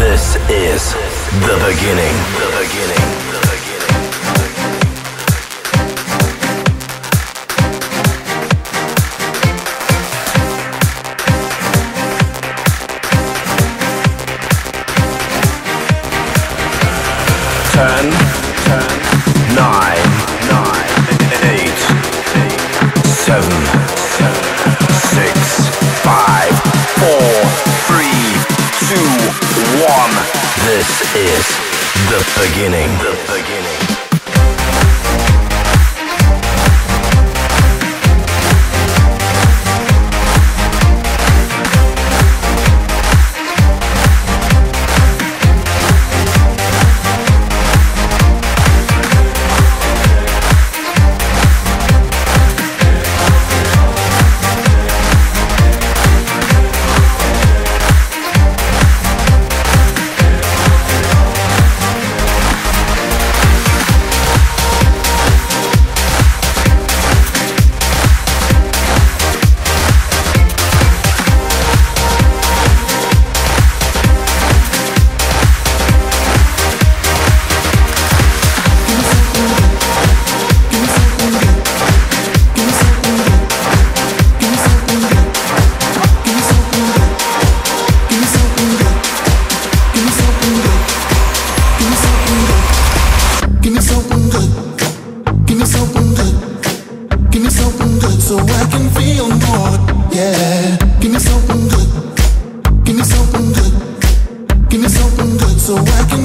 This is the beginning. The beginning. The beginning. 10, 9, 8, 7, 6, 5, 4, 3, 2, 1. This is the beginning. The beginning. So I can